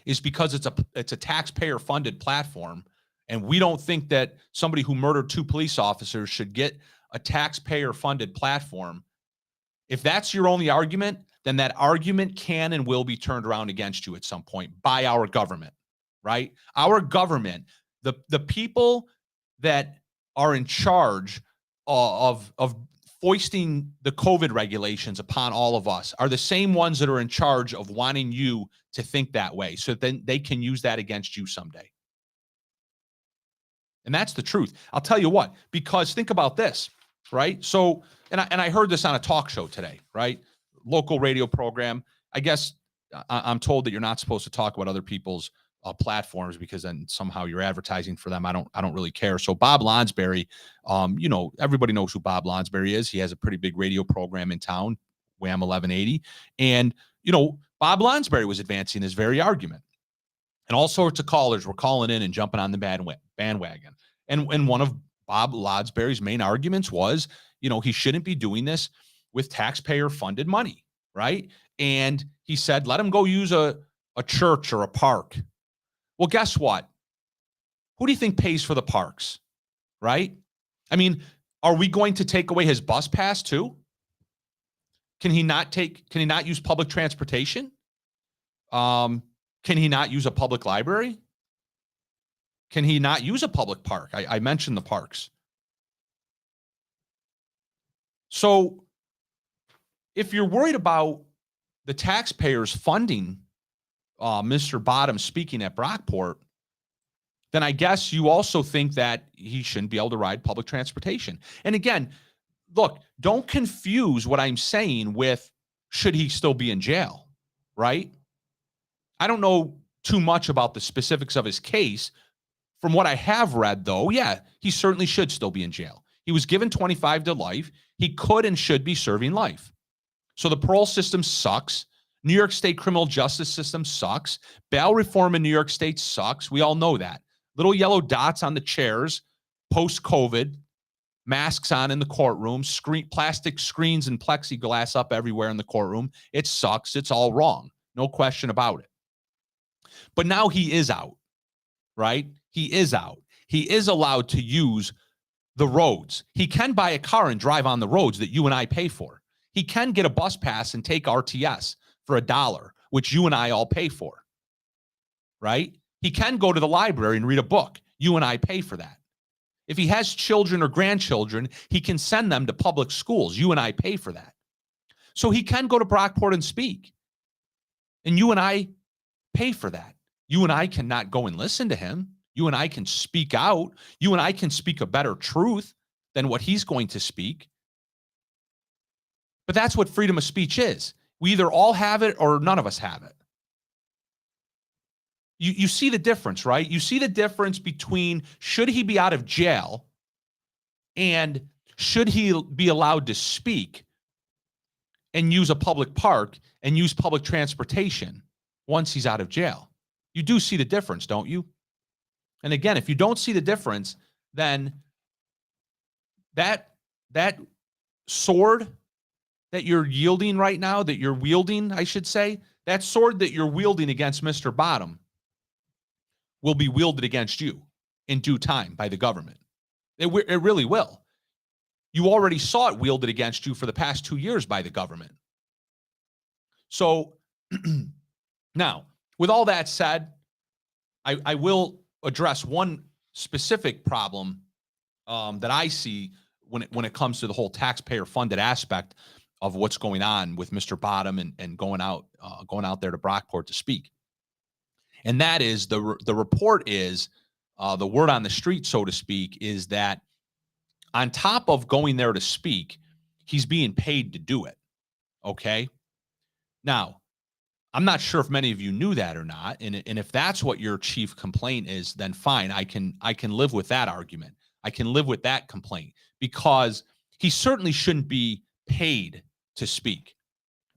is because it's a taxpayer funded platform, and we don't think that somebody who murdered 2 police officers should get a taxpayer funded platform. If that's your only argument, then that argument can and will be turned around against you at some point by our government, right? Our government, the people that are in charge of foisting the COVID regulations upon all of us are the same ones that are in charge of wanting you to think that way, so then they can use that against you someday. And that's the truth. I'll tell you what, because think about this, right? So, and I heard this on a talk show today, right? Local radio program. I guess I'm told that you're not supposed to talk about other people's platforms, because then somehow you're advertising for them. I don't really care. So Bob Lonsberry, everybody knows who Bob Lonsberry is. He has a pretty big radio program in town, Wham 1180. And, Bob Lonsberry was advancing this very argument. And all sorts of callers were calling in and jumping on the bandwagon. And one of Bob Lonsberry's main arguments was, he shouldn't be doing this with taxpayer-funded money, right? And he said, let him go use a church or a park. Well, guess what? Who do you think pays for the parks, right? I mean, are we going to take away his bus pass too? Can he not use public transportation? Can he not use a public library? Can he not use a public park? I mentioned the parks. So if you're worried about the taxpayers funding Mr. Bottom speaking at Brockport, then I guess you also think that he shouldn't be able to ride public transportation. And again, look, don't confuse what I'm saying with should he still be in jail, right? I don't know too much about the specifics of his case. From what I have read, though, yeah, he certainly should still be in jail. He was given 25 to life. He could and should be serving life. So the parole system sucks. New York State criminal justice system sucks. Bail reform in New York State sucks. We all know that. Little yellow dots on the chairs, post-COVID, masks on in the courtroom, plastic screens and plexiglass up everywhere in the courtroom. It sucks. It's all wrong. No question about it. But now he is out, right? He is out. He is allowed to use the roads. He can buy a car and drive on the roads that you and I pay for. He can get a bus pass and take RTS for $1, which you and I all pay for, right? He can go to the library and read a book. You and I pay for that. If he has children or grandchildren, he can send them to public schools. You and I pay for that. So he can go to Brockport and speak. And you and I pay for that. You and I cannot go and listen to him. You and I can speak out. You and I can speak a better truth than what he's going to speak. But that's what freedom of speech is. We either all have it or none of us have it. You see the difference, right? You see the difference between should he be out of jail and should he be allowed to speak and use a public park and use public transportation once he's out of jail. You do see the difference, don't you? And again, if you don't see the difference, then that sword that you're yielding right now, that you're wielding, I should say, that sword that you're wielding against Mr. Bottom will be wielded against you in due time by the government. It really will. You already saw it wielded against you for the past 2 years by the government. So now, with all that said, I will address one specific problem that I see when it comes to the whole taxpayer-funded aspect of what's going on with Mr. Bottom and going out there to Brockport to speak. And that is the report is the word on the street, so to speak, is that on top of going there to speak, he's being paid to do it. Okay. Now, I'm not sure if many of you knew that or not. And if that's what your chief complaint is, then fine. I can live with that argument. I can live with that complaint because he certainly shouldn't be paid to speak.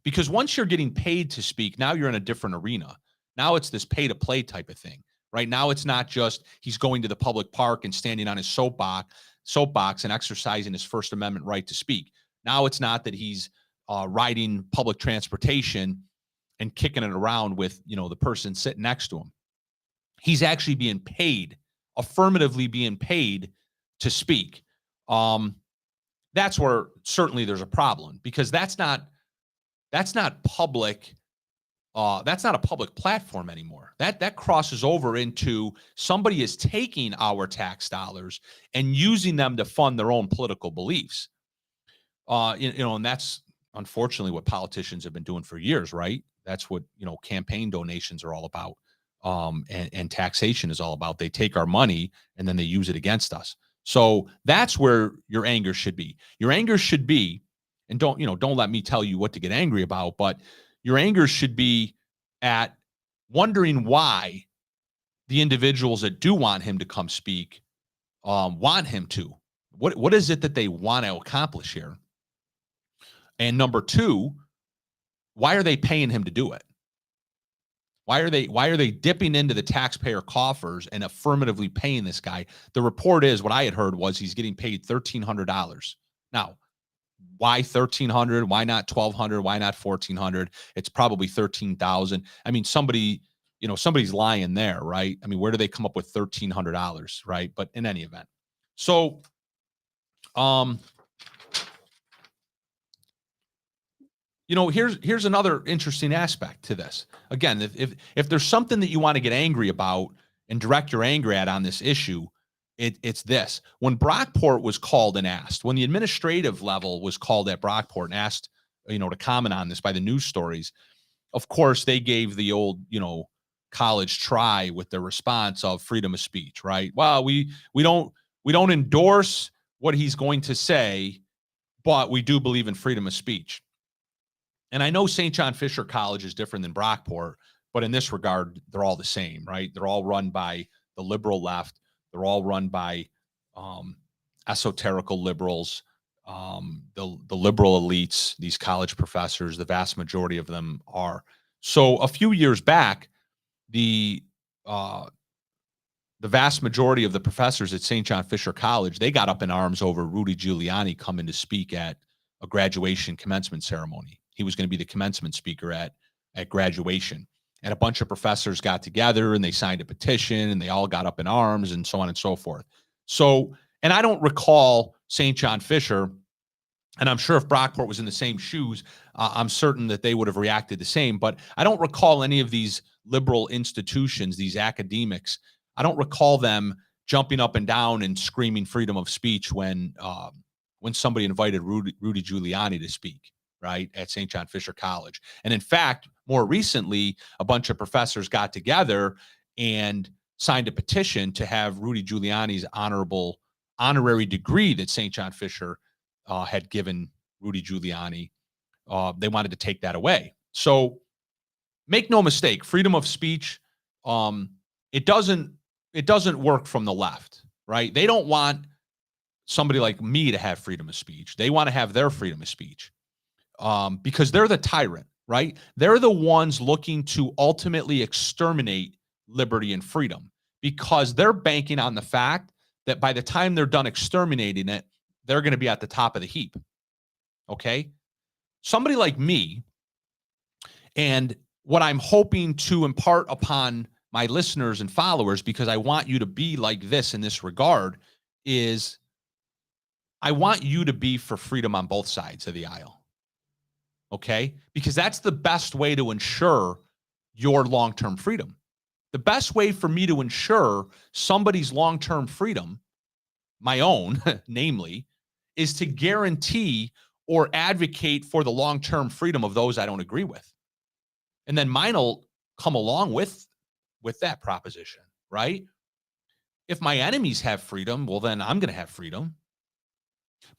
Because once you're getting paid to speak, now you're in a different arena. Now it's this pay to play type of thing. Right now, it's not just he's going to the public park and standing on his soapbox and exercising his First Amendment right to speak. Now it's not that he's riding public transportation and kicking it around with, the person sitting next to him. He's actually being paid, affirmatively being paid to speak. That's where certainly there's a problem because that's not public. That's not a public platform anymore. That crosses over into somebody is taking our tax dollars and using them to fund their own political beliefs. And that's unfortunately what politicians have been doing for years, right? That's what, campaign donations are all about. And taxation is all about. They take our money and then they use it against us. So that's where your anger should be. Your anger should be, and don't let me tell you what to get angry about, but your anger should be at wondering why the individuals that do want him to come speak want him to? What is it that they want to accomplish here? And number two, why are they paying him to do it? Why are they dipping into the taxpayer coffers and affirmatively paying this guy? The report is, what I had heard was he's getting paid $1,300. Now, why 1,300? Why not 1,200? Why not 1,400? It's probably 13,000. I mean, somebody's lying there, right? I mean, where do they come up with $1,300, right? But in any event, so, here's another interesting aspect to this. Again, if there's something that you want to get angry about and direct your anger at on this issue, it's this. When Brockport was called and asked, when the administrative level was called at Brockport and asked, to comment on this by the news stories, of course, they gave the old, college try with their response of freedom of speech, right? Well, we don't endorse what he's going to say, but we do believe in freedom of speech. And I know St. John Fisher College is different than Brockport, but in this regard, they're all the same, right? They're all run by the liberal left. They're all run by esoterical liberals, the liberal elites, these college professors, the vast majority of them are. So a few years back, the vast majority of the professors at St. John Fisher College, they got up in arms over Rudy Giuliani coming to speak at a graduation commencement ceremony. He was going to be the commencement speaker at graduation. And a bunch of professors got together and they signed a petition and they all got up in arms and so on and so forth. So, and I don't recall St. John Fisher, and I'm sure if Brockport was in the same shoes, I'm certain that they would have reacted the same, but I don't recall any of these liberal institutions, these academics, I don't recall them jumping up and down and screaming freedom of speech when somebody invited Rudy Giuliani to speak, right, at St. John Fisher College. And in fact, more recently, a bunch of professors got together and signed a petition to have Rudy Giuliani's honorary degree that St. John Fisher had given Rudy Giuliani. They wanted to take that away. So make no mistake, freedom of speech, it doesn't work from the left, right? They don't want somebody like me to have freedom of speech. They want to have their freedom of speech because they're the tyrant, right? They're the ones looking to ultimately exterminate liberty and freedom because they're banking on the fact that by the time they're done exterminating it, they're going to be at the top of the heap. Okay? Somebody like me, and what I'm hoping to impart upon my listeners and followers, because I want you to be like this in this regard, is I want you to be for freedom on both sides of the aisle. Okay? Because that's the best way to ensure your long-term freedom. The best way for me to ensure somebody's long-term freedom, my own, namely, is to guarantee or advocate for the long-term freedom of those I don't agree with. And then mine will come along with that proposition, right? If my enemies have freedom, well, then I'm going to have freedom.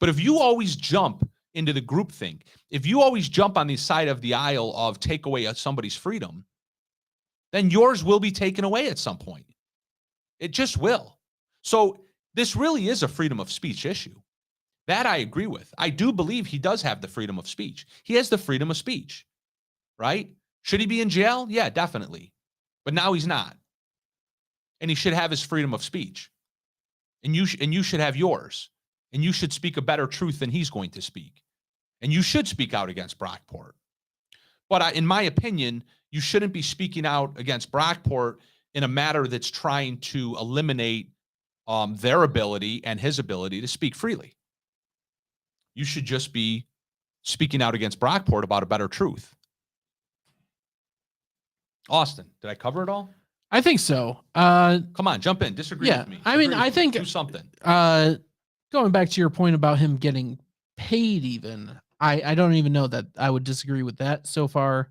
But if you always jump into the groupthink, if you always jump on the side of the aisle of take away somebody's freedom, then yours will be taken away at some point. It just will. So this really is a freedom of speech issue. That I agree with. I do believe he does have the freedom of speech. He has the freedom of speech, right? Should he be in jail? Yeah, definitely. But now he's not. And he should have his freedom of speech. And you should have yours. And you should speak a better truth than he's going to speak. And you should speak out against Brockport. But in my opinion, you shouldn't be speaking out against Brockport in a matter that's trying to eliminate their ability and his ability to speak freely. You should just be speaking out against Brockport about a better truth. Austin, did I cover it all? I think so. Come on, jump in. Disagree with me. I mean, I think do something. Going back to your point about him getting paid, even I don't even know that I would disagree with that so far.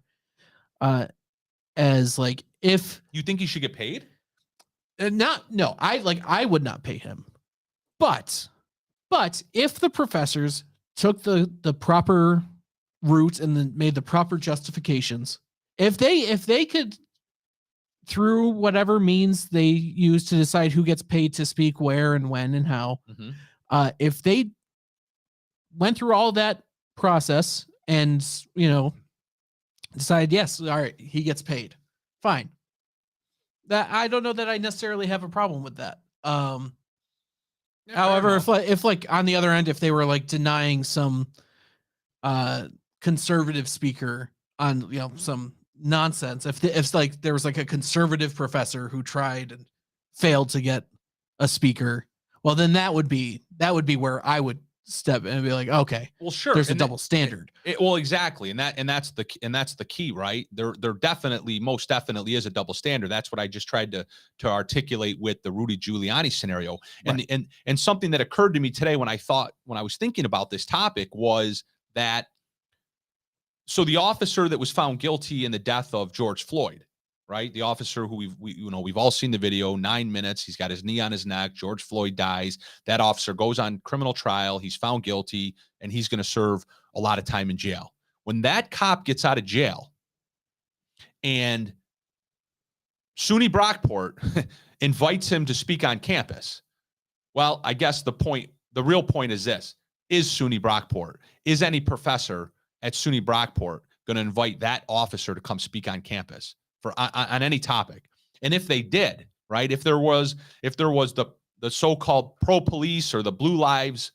As like, if you think he should get paid, I would not pay him, but if the professors took the proper route and then made the proper justifications, if they could through whatever means they use to decide who gets paid to speak where and when and how. If they went through all that process and, decided, yes, all right, he gets paid, fine. That I don't know that I necessarily have a problem with that. However, if like on the other end, if they were like denying some conservative speaker on some nonsense, if like there was like a conservative professor who tried and failed to get a speaker, well then that would be where I would step in and be like, okay, well, sure, there's a double standard. Well, exactly, and that's the key, right? There most definitely is a double standard. That's what I just tried to articulate with the Rudy Giuliani scenario, and Right. and something that occurred to me today when I was thinking about this topic was that, so the officer that was found guilty in the death of George Floyd, right? The officer who we've all seen the video, 9 minutes, he's got his knee on his neck, George Floyd dies. That officer goes on criminal trial, he's found guilty, and he's going to serve a lot of time in jail. When that cop gets out of jail and SUNY Brockport invites him to speak on campus, well, I guess the real point is this: is SUNY Brockport, is any professor at SUNY Brockport going to invite that officer to come speak on campus on any topic? And if they did, right, if there was the so-called pro-police or the Blue Lives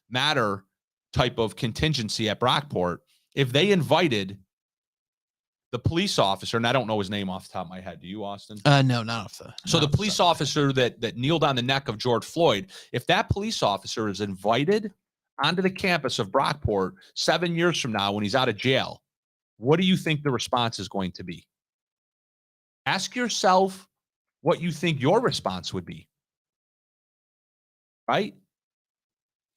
Matter type of contingency at Brockport, if they invited the police officer, and I don't know his name off the top of my head. Do you, Austin? No, not off the. So the police officer that kneeled on the neck of George Floyd, if that police officer is invited onto the campus of Brockport 7 years from now when he's out of jail, what do you think the response is going to be? Ask yourself what you think your response would be, right?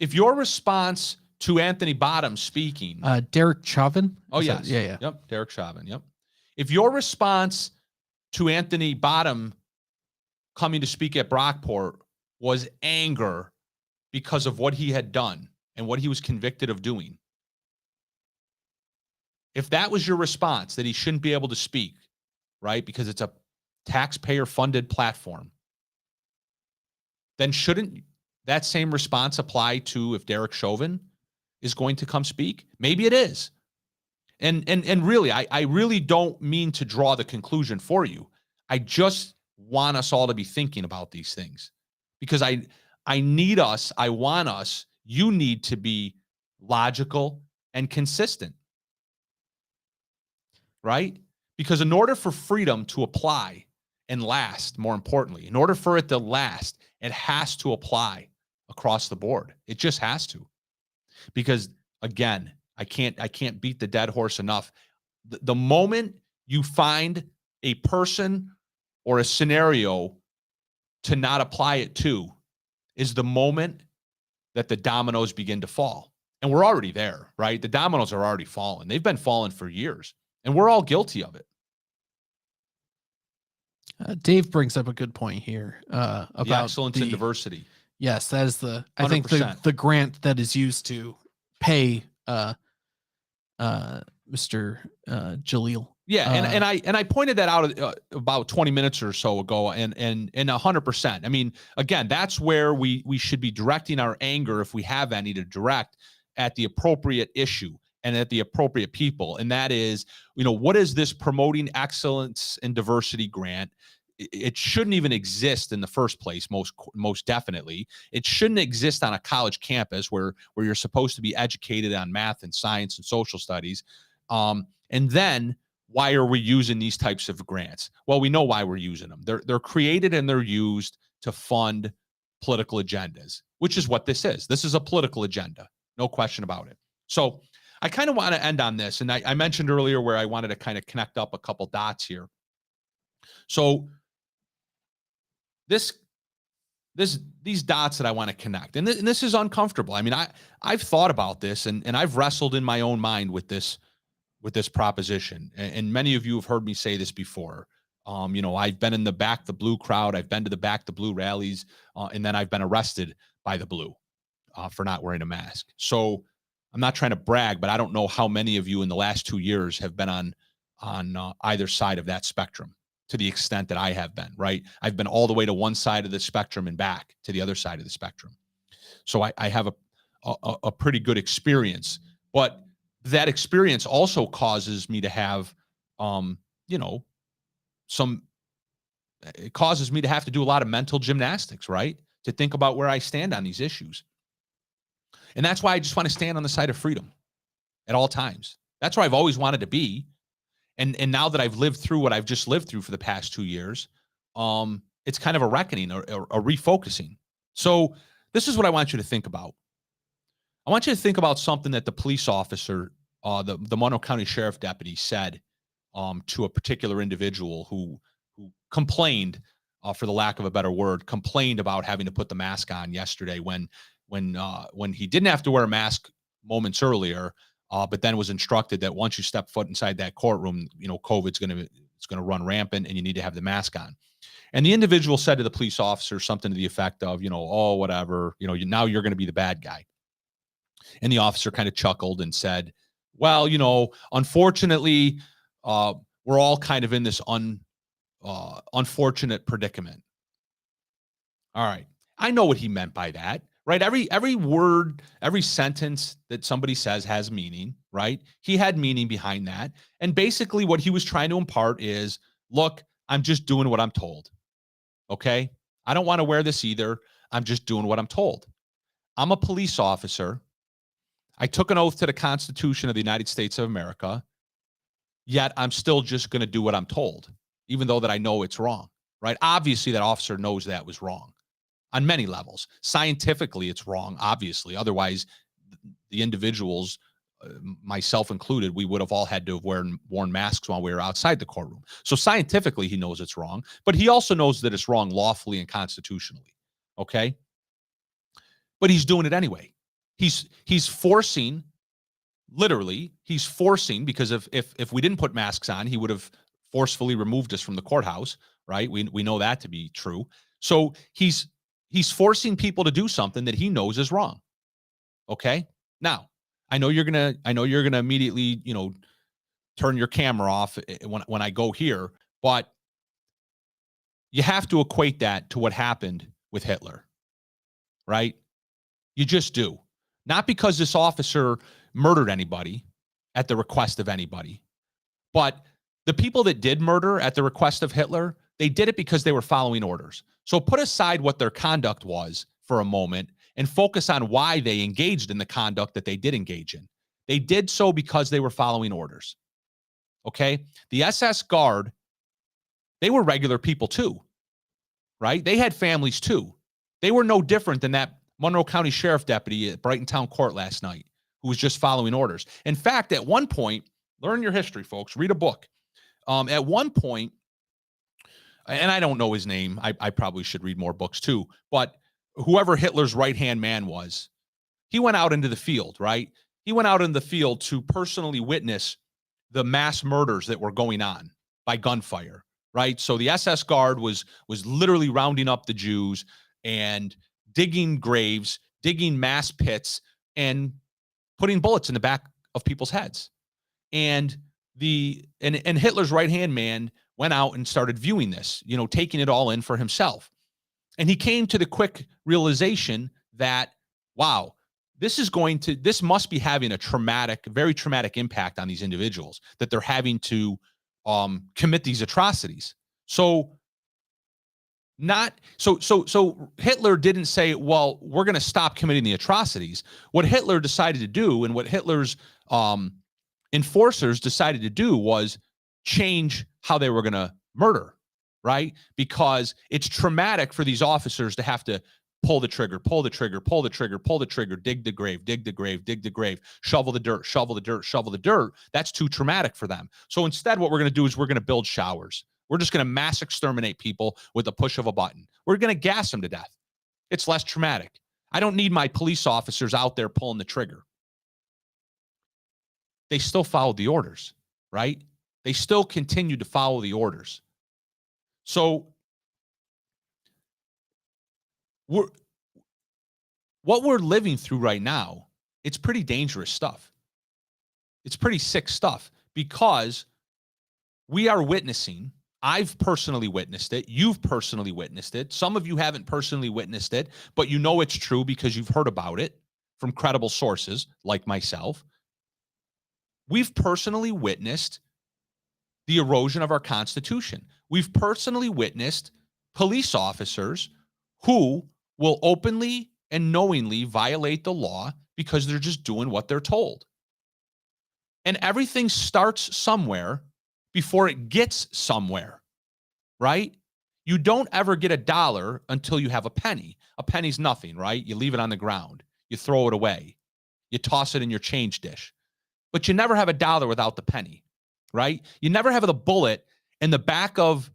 If your response to Anthony Bottom speaking, Derek Chauvin. Oh, yes. Yeah. Yep. Derek Chauvin. Yep. If your response to Anthony Bottom coming to speak at Brockport was anger because of what he had done and what he was convicted of doing, if that was your response, that he shouldn't be able to speak, right, because it's a taxpayer-funded platform, then shouldn't that same response apply to if Derek Chauvin is going to come speak? Maybe it is. And really, I really don't mean to draw the conclusion for you. I just want us all to be thinking about these things, because I want us, you need to be logical and consistent, right? Because in order for freedom to apply and last, more importantly, in order for it to last, it has to apply across the board. It just has to. Because again, I can't beat the dead horse enough. The moment you find a person or a scenario to not apply it to is the moment that the dominoes begin to fall. And we're already there, right? The dominoes are already falling. They've been falling for years, and we're all guilty of it. Dave brings up a good point here about the excellence in diversity. Yes, that is I think 100%. the grant that is used to pay Mr. Jalil. Yeah, and I pointed that out about 20 minutes or so ago, and 100%. I mean, again, that's where we should be directing our anger, if we have any to direct, at the appropriate issue and at the appropriate people. And that is, what is this promoting excellence and diversity grant? It shouldn't even exist in the first place. Most definitely, it shouldn't exist on a college campus where you're supposed to be educated on math and science and social studies. And then, why are we using these types of grants? Well, we know why we're using them. They're created and they're used to fund political agendas, which is what this is. This is a political agenda, no question about it. So I kind of want to end on this, and I mentioned earlier where I wanted to kind of connect up a couple dots here. So these dots that I want to connect, and this is uncomfortable. I mean, I've thought about this, and I've wrestled in my own mind with this proposition, and many of you have heard me say this before. I've been in the Back the Blue crowd, I've been to the Back the Blue rallies, and then I've been arrested by the Blue for not wearing a mask. So I'm not trying to brag, but I don't know how many of you in the last 2 years have been on either side of that spectrum. to the extent that I have been, right? I've been all the way to one side of the spectrum and back to the other side of the spectrum. So I have a pretty good experience, but that experience also causes me to have, you know, it causes me to have to do a lot of mental gymnastics, right? To think about where I stand on these issues. And that's why I just want to stand on the side of freedom at all times. That's where I've always wanted to be. And now that I've lived through what I've just lived through for the past 2 years, it's kind of a reckoning or a refocusing. So this is what I want you to think about. I want you to think about something that the police officer, the Monroe County Sheriff Deputy said to a particular individual who complained, for the lack of a better word, complained about having to put the mask on yesterday when he didn't have to wear a mask moments earlier, but then was instructed that once you step foot inside that courtroom, COVID's going to run rampant and you need to have the mask on. And the individual said to the police officer something to the effect of, oh, whatever, now you're going to be the bad guy. And the officer kind of chuckled and said, well, unfortunately, we're all kind of in this unfortunate predicament. All right. I know what he meant by that, right? Every word, every sentence that somebody says has meaning, right? He had meaning behind that. And basically what he was trying to impart is, look, I'm just doing what I'm told. Okay? I don't want to wear this either. I'm just doing what I'm told. I'm a police officer. I took an oath to the Constitution of the United States of America, yet I'm still just going to do what I'm told, even though that I know it's wrong, right? Obviously, that officer knows that was wrong on many levels. Scientifically, it's wrong, obviously. Otherwise, the individuals, myself included, we would have all had to have worn masks while we were outside the courtroom. So scientifically, he knows it's wrong, but he also knows that it's wrong lawfully and constitutionally, okay? But he's doing it anyway. He's forcing, literally, he's forcing, because if we didn't put masks on, he would have forcefully removed us from the courthouse, right? We know that to be true. So he's forcing people to do something that he knows is wrong. Okay? Now, I know you're gonna immediately, turn your camera off when I go here, but you have to equate that to what happened with Hitler, right? You just do. Not because this officer murdered anybody at the request of anybody, but the people that did murder at the request of Hitler, they did it because they were following orders. So put aside what their conduct was for a moment and focus on why they engaged in the conduct that they did engage in. They did so because they were following orders. Okay? The SS Guard, they were regular people too, right? They had families too. They were no different than that Monroe County Sheriff Deputy at Brighton Town Court last night who was just following orders. In fact, at one point, learn your history, folks, read a book. At one point, and I don't know his name, I probably should read more books too, but whoever Hitler's right-hand man was, he went out into the field, right? He went out in the field to personally witness the mass murders that were going on by gunfire, right? So the SS Guard was literally rounding up the Jews and digging graves, digging mass pits, and putting bullets in the back of people's heads. And Hitler's right-hand man went out and started viewing this, taking it all in for himself. And he came to the quick realization that, wow, this must be having a very traumatic impact on these individuals, that they're having to commit these atrocities. So Hitler didn't say, well, we're going to stop committing the atrocities. What Hitler decided to do, and what Hitler's enforcers decided to do, was change how they were going to murder, right? Because it's traumatic for these officers to have to pull the trigger, pull the trigger, pull the trigger, pull the trigger, dig the grave, dig the grave, dig the grave, shovel the dirt, shovel the dirt, shovel the dirt. That's too traumatic for them. So instead, what we're going to do is we're going to build showers. We're just going to mass exterminate people with the push of a button. We're going to gas them to death. It's less traumatic. I don't need my police officers out there pulling the trigger. They still followed the orders, right? They still continued to follow the orders. So what we're living through right now, it's pretty dangerous stuff. It's pretty sick stuff, because we are witnessing I've personally witnessed it. You've personally witnessed it. Some of you haven't personally witnessed it, but you know it's true because you've heard about it from credible sources like myself. We've personally witnessed the erosion of our Constitution. We've personally witnessed police officers who will openly and knowingly violate the law because they're just doing what they're told. And everything starts somewhere before it gets somewhere, right? You don't ever get $1 until you have a penny. A penny's nothing, right? You leave it on the ground. You throw it away. You toss it in your change dish. But you never have $1 without the penny, right? You never have the bullet in the back of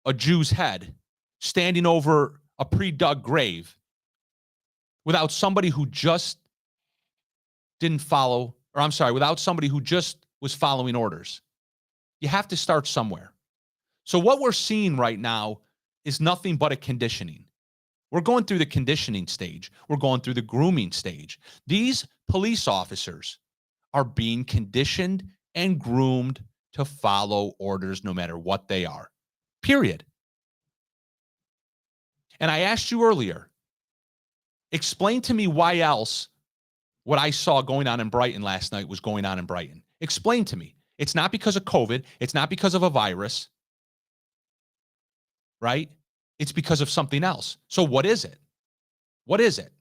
a Jew's head standing over a pre-dug grave without somebody who just didn't follow, or I'm sorry, without somebody who just was following orders. You have to start somewhere. So what we're seeing right now is nothing but a conditioning. We're going through the conditioning stage. We're going through the grooming stage. These police officers are being conditioned and groomed to follow orders no matter what they are, period. And I asked you earlier, explain to me why else what I saw going on in Brighton last night was going on in Brighton. Explain to me. It's not because of COVID. It's not because of a virus, right? It's because of something else. So what is it? What is it?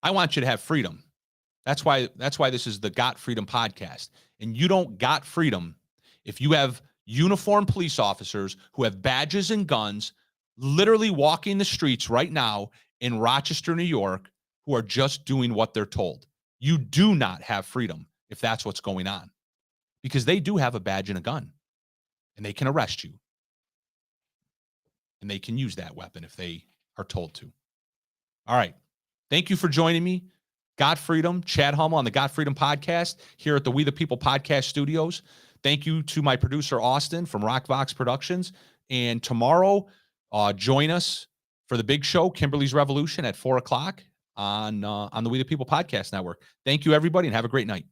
I want you to have freedom. That's why this is the Got Freedom podcast. And you don't got freedom if you have uniformed police officers who have badges and guns literally walking the streets right now in Rochester, New York, who are just doing what they're told. You do not have freedom if that's what's going on, because they do have a badge and a gun, and they can arrest you, and they can use that weapon if they are told to. All right. Thank you for joining me. Got Freedom, Chad Hummel on the Got Freedom podcast here at the We the People podcast studios. Thank you to my producer, Austin from Rockvox Productions. And tomorrow, join us for the big show, Kimberly's Revolution at 4 o'clock on the We the People podcast network. Thank you, everybody, and have a great night.